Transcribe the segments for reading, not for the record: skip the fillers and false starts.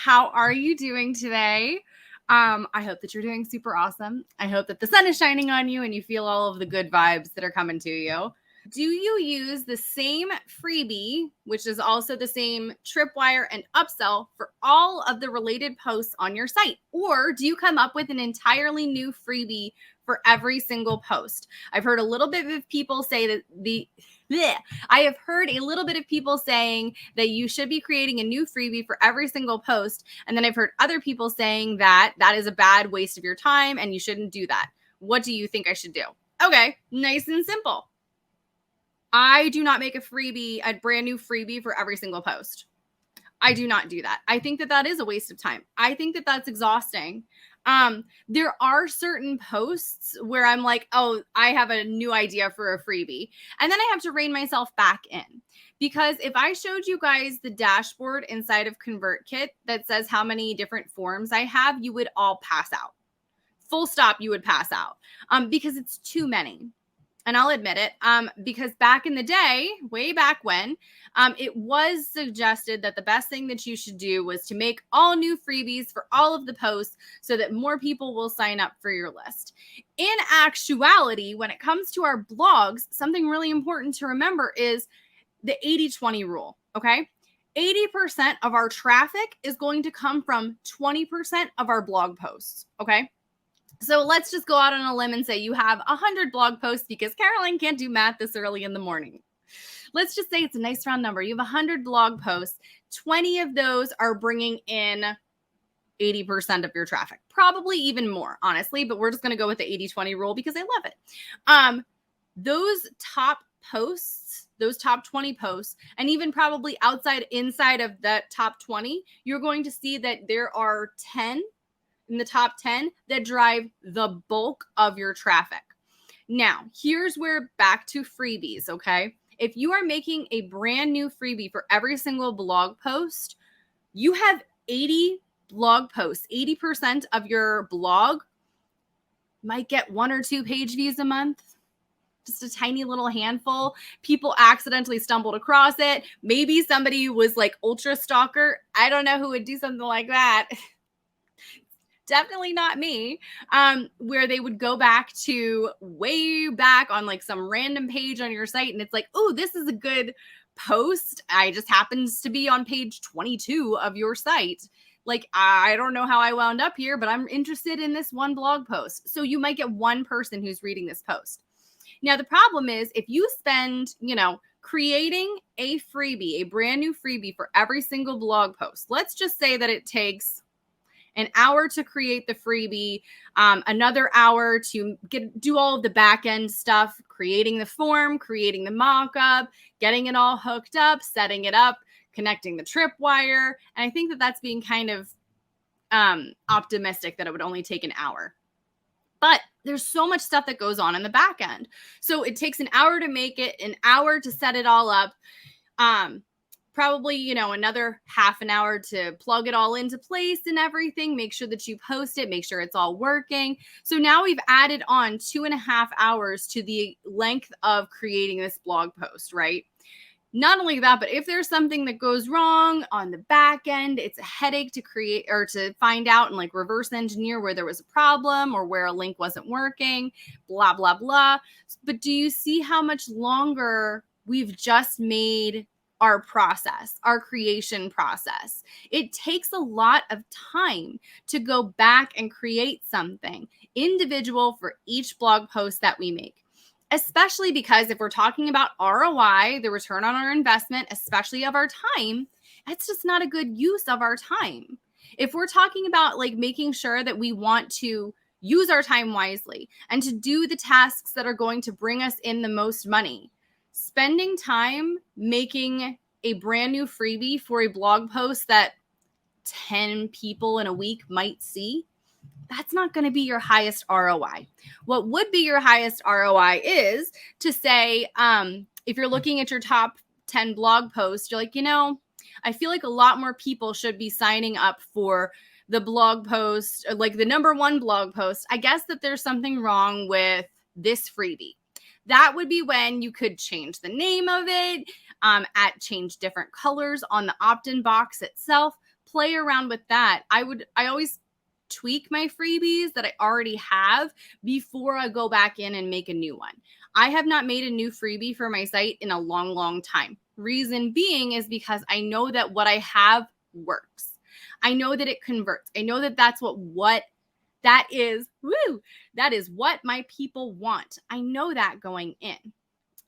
How are you doing today? I hope that you're doing super awesome. I hope that the sun is shining on you and you feel all of the good vibes that are coming to you. Do you use the same freebie, which is also the same tripwire and upsell for all of the related posts on your site? Or do you come up with an entirely new freebie for every single post? I've heard a little bit of people say that I have heard a little bit of people saying that you should be creating a new freebie for every single post. And then I've heard other people saying that that is a bad waste of your time and you shouldn't do that. What do you think I should do? Okay, nice and simple. I do not make a brand new freebie for every single post. I do not do that. I think that that is a waste of time. I think that that's exhausting. There are certain posts where I'm like, oh, I have a new idea for a freebie. And then I have to rein myself back in. Because if I showed you guys the dashboard inside of ConvertKit that says how many different forms I have, you would all pass out. Full stop, you would pass out. Because it's too many. And I'll admit it, because back in the day, way back when, it was suggested that the best thing that you should do was to make all new freebies for all of the posts so that more people will sign up for your list. In actuality, when it comes to our blogs, something really important to remember is the 80-20 rule, okay? 80% of our traffic is going to come from 20% of our blog posts, okay? So let's just go out on a limb and say you have 100 blog posts because Caroline can't do math this early in the morning. Let's just say it's a nice round number. You have 100 blog posts. 20 of those are bringing in 80% of your traffic. Probably even more, honestly, but we're just going to go with the 80-20 rule because I love it. Those top posts, those top 20 posts, and even probably inside of that top 20, you're going to see that there are 10 in the top 10 that drive the bulk of your traffic. Now, here's where back to freebies, okay? If you are making a brand new freebie for every single blog post, you have 80 blog posts. 80% of your blog might get 1 or 2 page views a month. Just a tiny little handful. People accidentally stumbled across it. Maybe somebody was like ultra stalker. I don't know who would do something like that. Definitely not me, where they would go back to way back on like some random page on your site. And it's like, oh, this is a good post. I just happens to be on page 22 of your site. Like, I don't know how I wound up here, but I'm interested in this one blog post. So you might get one person who's reading this post. Now, the problem is if you spend, creating a freebie, a brand new freebie for every single blog post, let's just say that it takes an hour to create the freebie, another hour to do all of the back end stuff, creating the form, creating the mock-up, getting it all hooked up, setting it up, connecting the tripwire. And I think that that's being kind of optimistic that it would only take an hour. But there's so much stuff that goes on in the back end. So it takes an hour to make it, an hour to set it all up. Probably, another half an hour to plug it all into place and everything. Make sure that you post it. Make sure it's all working. So now we've added on 2.5 hours to the length of creating this blog post, right? Not only that, but if there's something that goes wrong on the back end, it's a headache to create or to find out and like reverse engineer where there was a problem or where a link wasn't working, blah, blah, blah. But do you see how much longer we've just made our process, our creation process? It takes a lot of time to go back and create something individual for each blog post that we make. Especially because if we're talking about ROI, the return on our investment, especially of our time, that's just not a good use of our time. If we're talking about like making sure that we want to use our time wisely and to do the tasks that are going to bring us in the most money, spending time making a brand new freebie for a blog post that 10 people in a week might see, that's not going to be your highest ROI. What would be your highest ROI is to say, if you're looking at your top 10 blog posts, you're like, I feel like a lot more people should be signing up for the blog post, like the number one blog post. I guess that there's something wrong with this freebie. That would be when you could change the name of it, change different colors on the opt-in box itself, play around with that. I always tweak my freebies that I already have before I go back in and make a new one. I have not made a new freebie for my site in a long, long time. Reason being is because I know that what I have works. I know that it converts. I know that that's what that is. Woo! That is what my people want. I know that going in.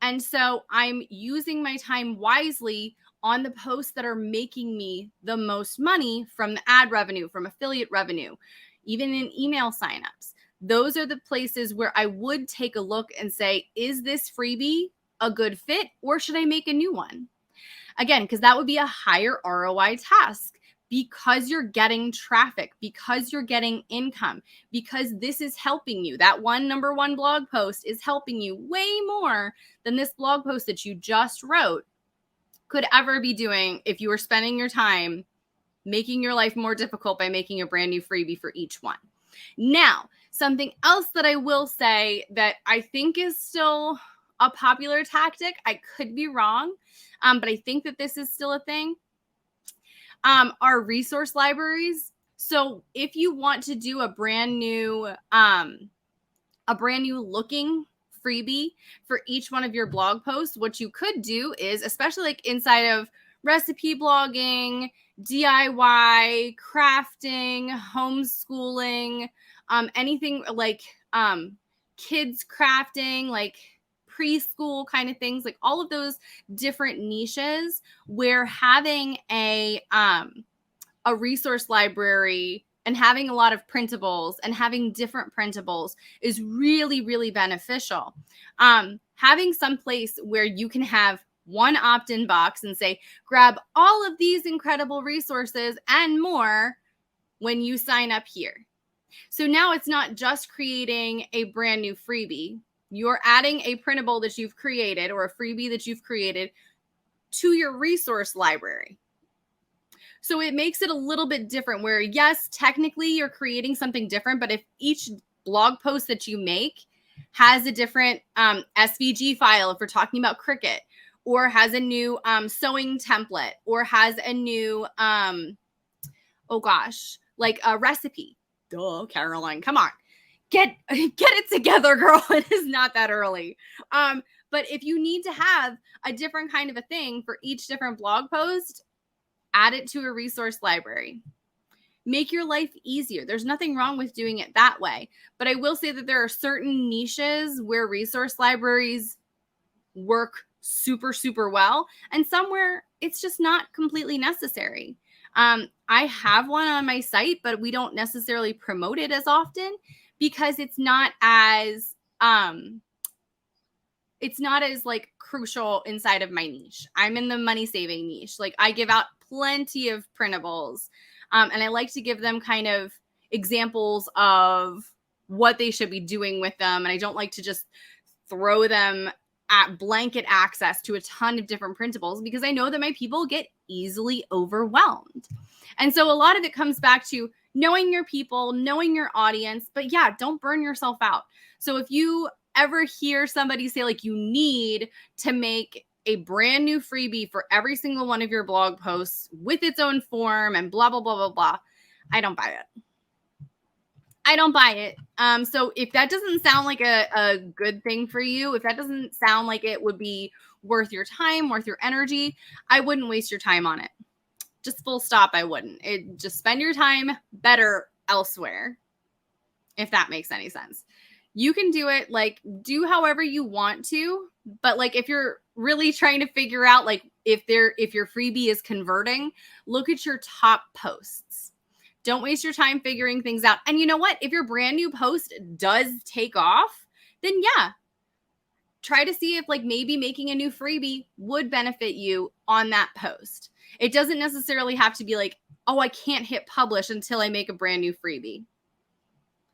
And so I'm using my time wisely on the posts that are making me the most money from the ad revenue, from affiliate revenue, even in email signups. Those are the places where I would take a look and say, is this freebie a good fit, or should I make a new one? Again, because that would be a higher ROI task, because you're getting traffic, because you're getting income, because this is helping you. That number one blog post is helping you way more than this blog post that you just wrote could ever be doing if you were spending your time making your life more difficult by making a brand new freebie for each one. Now, something else that I will say that I think is still a popular tactic, I could be wrong, but I think that this is still a thing, are resource libraries. So if you want to do a brand new looking freebie for each one of your blog posts, what you could do is, especially like inside of recipe blogging, DIY, crafting, homeschooling, anything like kids crafting, like preschool kind of things, like all of those different niches where having a resource library and having a lot of printables and having different printables is really, really beneficial. Having some place where you can have one opt-in box and say, grab all of these incredible resources and more when you sign up here. So now it's not just creating a brand new freebie. You're adding a printable that you've created or a freebie that you've created to your resource library. So it makes it a little bit different where, yes, technically you're creating something different, but if each blog post that you make has a different SVG file, if we're talking about Cricut, or has a new sewing template, or has a new, like a recipe. Duh, Caroline, come on. Get it together, girl. It is not that early. But if you need to have a different kind of a thing for each different blog post, add it to a resource library. Make your life easier. There's nothing wrong with doing it that way. But I will say that there are certain niches where resource libraries work super, super well, and somewhere it's just not completely necessary. I have one on my site, but we don't necessarily promote it as often because it's not as like crucial inside of my niche. I'm in the money saving niche. Like I give out plenty of printables, and I like to give them kind of examples of what they should be doing with them. And I don't like to just throw them at blanket access to a ton of different printables because I know that my people get easily overwhelmed. And so a lot of it comes back to knowing your people, knowing your audience, but yeah, don't burn yourself out. So if you ever hear somebody say like you need to make a brand new freebie for every single one of your blog posts with its own form and blah, blah, blah, blah, blah, I don't buy it. I don't buy it. So if that doesn't sound like a good thing for you, if that doesn't sound like it would be worth your time, worth your energy, I wouldn't waste your time on it. Just full stop, I wouldn't. Just spend your time better elsewhere, if that makes any sense. You can do it, like, do however you want to, but like if you're really trying to figure out like if your freebie is converting, look at your top posts. Don't waste your time figuring things out. And you know what? If your brand new post does take off, then yeah, try to see if like maybe making a new freebie would benefit you on that post. It doesn't necessarily have to be like, oh, I can't hit publish until I make a brand new freebie.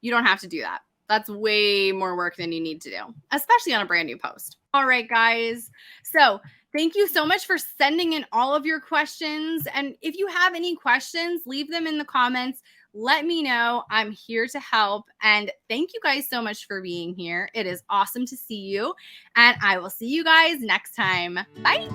You don't have to do that. That's way more work than you need to do, especially on a brand new post. All right, guys. So thank you so much for sending in all of your questions. And if you have any questions, leave them in the comments. Let me know. I'm here to help. And thank you guys so much for being here. It is awesome to see you. And I will see you guys next time. Bye.